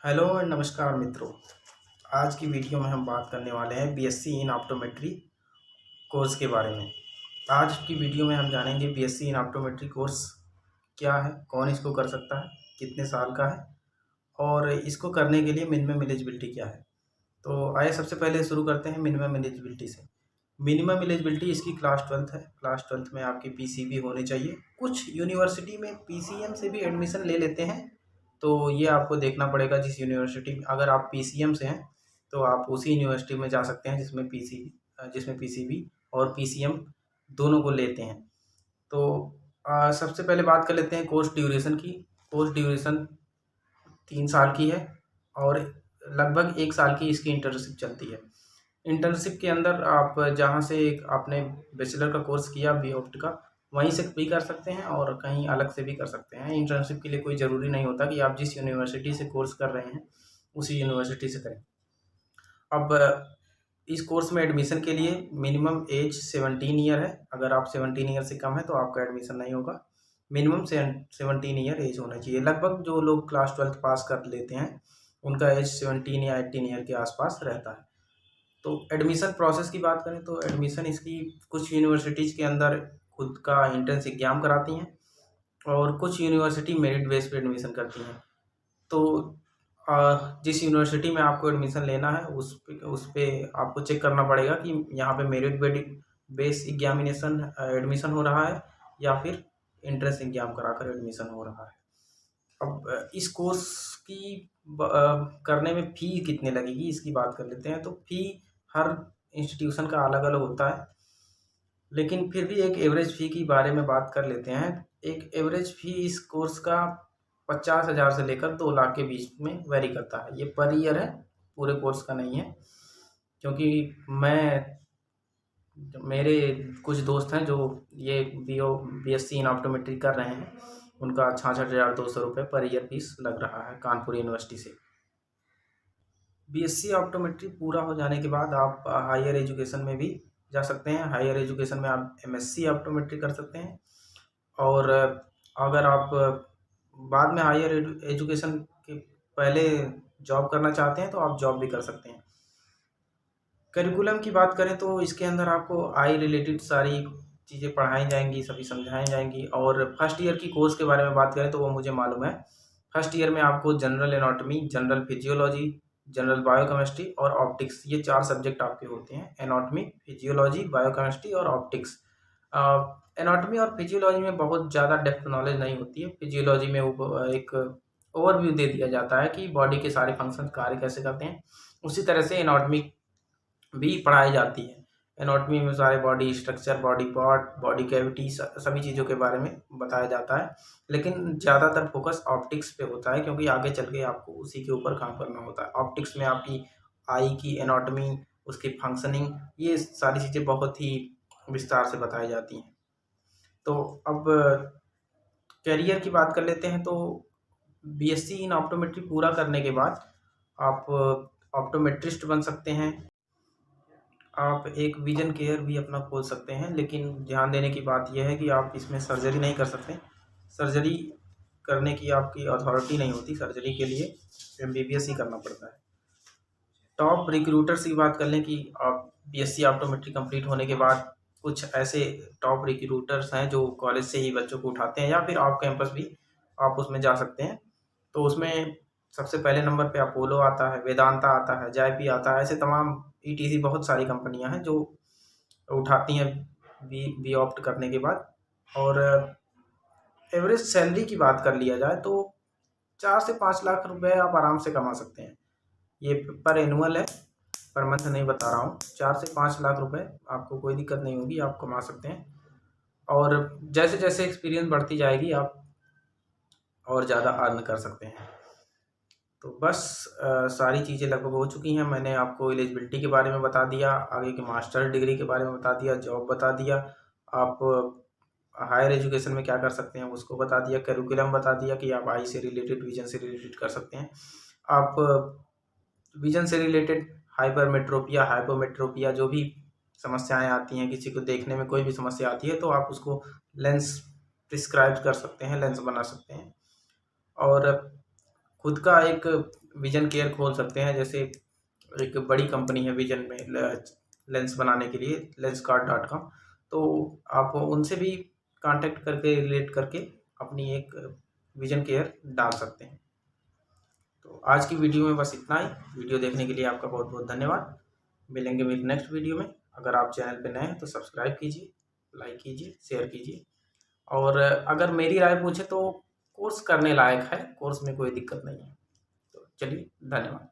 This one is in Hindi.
हेलो और नमस्कार मित्रों। आज की वीडियो में हम बात करने वाले हैं बीएससी इन ऑप्टोमेट्री कोर्स के बारे में। आज की वीडियो में हम जानेंगे बीएससी इन ऑप्टोमेट्री कोर्स क्या है, कौन इसको कर सकता है, कितने साल का है और इसको करने के लिए मिनिमम एलिजिबिलिटी क्या है। तो आइए सबसे पहले शुरू करते हैं मिनिमम एलिजिबिलिटी से। मिनिमम एलिजिबिलिटी इसकी क्लास 12th है। क्लास 12th में आपकी पीसीबी होनी चाहिए। कुछ यूनिवर्सिटी में पीसीएम से भी एडमिशन ले लेते हैं, तो ये आपको देखना पड़ेगा जिस यूनिवर्सिटी में। अगर आप पीसीएम से हैं तो आप उसी यूनिवर्सिटी में जा सकते हैं जिसमें पीसीबी और पीसीएम दोनों को लेते हैं। तो सबसे पहले बात कर लेते हैं कोर्स ड्यूरेशन की। कोर्स ड्यूरेशन 3 साल की है और लगभग 1 साल की इसकी इंटर्नशिप चलती है। इंटर्नशिप के अंदर आप जहाँ से आपने बैचलर का कोर्स किया बी.ऑप्ट का, वहीं से भी कर सकते हैं और कहीं अलग से भी कर सकते हैं। इंटर्नशिप के लिए कोई ज़रूरी नहीं होता कि आप जिस यूनिवर्सिटी से कोर्स कर रहे हैं उसी यूनिवर्सिटी से करें। अब इस कोर्स में एडमिशन के लिए मिनिमम एज 17 ईयर है। अगर आप 17 ईयर से कम है तो आपका एडमिशन नहीं होगा। मिनिमम 17 ईयर एज होना चाहिए। लगभग जो लोग क्लास 12th पास कर लेते हैं उनका एज 17 या 18 ईयर के आसपास रहता है। तो एडमिशन प्रोसेस की बात करें तो एडमिशन इसकी कुछ यूनिवर्सिटीज़ के अंदर खुद का एंट्रेंस एग्ज़ाम कराती हैं और कुछ यूनिवर्सिटी मेरिट बेस पे एडमिशन करती हैं। तो जिस यूनिवर्सिटी में आपको एडमिशन लेना है उस पे आपको चेक करना पड़ेगा कि यहाँ पे मेरिट बेस एग्जामिनेशन एडमिशन हो रहा है या फिर एंट्रेंस एग्ज़ाम कराकर एडमिशन हो रहा है। अब इस कोर्स की करने में फ़ी कितने लगेगी इसकी बात कर लेते हैं। तो फ़ी हर इंस्टीट्यूशन का अलग-अलग होता है, लेकिन फिर भी एक एवरेज फ़ी के बारे में बात कर लेते हैं। एक एवरेज फ़ी इस कोर्स का 50,000 से लेकर 2 लाख के बीच में वेरी करता है। ये पर ईयर है, पूरे कोर्स का नहीं है। क्योंकि मेरे कुछ दोस्त हैं जो ये बीएससी इन ऑप्टोमेट्री कर रहे हैं, उनका 66,200 रुपये पर ईयर फीस लग रहा है कानपुर यूनिवर्सिटी से। बीएससी ऑप्टोमेट्री पूरा हो जाने के बाद आप हायर एजुकेशन में भी जा सकते हैं। हायर एजुकेशन में आप एमएससी ऑप्टोमेट्री कर सकते हैं और अगर आप बाद में हायर एजुकेशन के पहले जॉब करना चाहते हैं तो आप जॉब भी कर सकते हैं। करिकुलम की बात करें तो इसके अंदर आपको आई रिलेटेड सारी चीज़ें पढ़ाई जाएंगी, सभी समझाई जाएंगी। और फर्स्ट ईयर की कोर्स के बारे में बात करें तो वो मुझे मालूम है। फर्स्ट ईयर में आपको general anatomy, general physiology, general biochemistry और ऑप्टिक्स, ये 4 सब्जेक्ट आपके होते हैं। एनाटॉमी, फिजियोलॉजी, बायोकेमिस्ट्री और ऑप्टिक्स। एनाटॉमी और फिजियोलॉजी में बहुत ज़्यादा डेप्थ नॉलेज नहीं होती है। फिजियोलॉजी में एक ओवरव्यू दे दिया जाता है कि बॉडी के सारे फंक्शन कार्य कैसे करते हैं। उसी तरह से एनाटॉमी भी पढ़ाई जाती है। एनाटॉमी में सारे body structure, body part, body cavity, सभी चीज़ों के बारे में बताया जाता है। लेकिन ज़्यादातर फोकस ऑप्टिक्स पे होता है क्योंकि आगे चल के आपको उसी के ऊपर काम करना होता है। ऑप्टिक्स में आपकी आई की एनाटॉमी, उसकी फंक्शनिंग, ये सारी चीज़ें बहुत ही विस्तार से बताई जाती हैं। तो अब करियर की बात कर लेते हैं। तो बीएससी इन ऑप्टोमेट्री पूरा करने के बाद आप ऑप्टोमेट्रिस्ट बन सकते हैं। आप एक विजन केयर भी अपना खोल सकते हैं, लेकिन ध्यान देने की बात यह है कि आप इसमें सर्जरी नहीं कर सकते। सर्जरी करने की आपकी अथॉरिटी नहीं होती। सर्जरी के लिए एमबीबीएस ही करना पड़ता है। टॉप रिक्रूटर्स की बात कर लें कि आप बीएससी ऑप्टोमेट्री कंप्लीट होने के बाद कुछ ऐसे टॉप रिक्रूटर्स हैं जो कॉलेज से ही बच्चों को उठाते हैं या फिर ऑफ कैंपस भी आप उसमें जा सकते हैं। तो उसमें सबसे पहले नंबर पे अपोलो आता है, वेदांता आता है, जायपी आता है। ऐसे तमाम ईटीसी बहुत सारी कंपनियां हैं जो उठाती हैं बी ऑप्ट करने के बाद। और एवरेज सैलरी की बात कर लिया जाए तो 4 से 5 लाख रुपए आप आराम से कमा सकते हैं। ये पर एनुअल है, पर मंथ नहीं बता रहा हूँ। 4 से 5 लाख रुपए आपको कोई दिक्कत नहीं होगी, आप कमा सकते हैं। और जैसे जैसे एक्सपीरियंस बढ़ती जाएगी आप और ज़्यादा अर्न कर सकते हैं। तो बस सारी चीज़ें लगभग हो चुकी हैं। मैंने आपको एलिजिबिलिटी के बारे में बता दिया, आगे की मास्टर डिग्री के बारे में बता दिया, जॉब बता दिया, आप हायर एजुकेशन में क्या कर सकते हैं उसको बता दिया, करिकुलम बता दिया कि आप आई से रिलेटेड, विजन से रिलेटेड कर सकते हैं। आप विजन से रिलेटेड हाइपरमेट्रोपिया, हाइपोमेट्रोपिया जो भी समस्याएं आती हैं, किसी को देखने में कोई भी समस्या आती है तो आप उसको लेंस प्रिस्क्राइब कर सकते हैं, लेंस बना सकते हैं। और खुद का एक विजन केयर खोल सकते हैं। जैसे एक बड़ी कंपनी है विजन में लेंस बनाने के लिए, lenskart.com, तो आप उनसे भी कांटेक्ट करके रिलेट करके अपनी एक विजन केयर डाल सकते हैं। तो आज की वीडियो में बस इतना ही। वीडियो देखने के लिए आपका बहुत बहुत धन्यवाद। मिलेंगे मेरी नेक्स्ट वीडियो में। अगर आप चैनल पे नए हैं तो सब्सक्राइब कीजिए, लाइक कीजिए, शेयर कीजिए। और अगर मेरी राय पूछे तो कोर्स करने लायक है, कोर्स में कोई दिक्कत नहीं है। तो चलिए, धन्यवाद।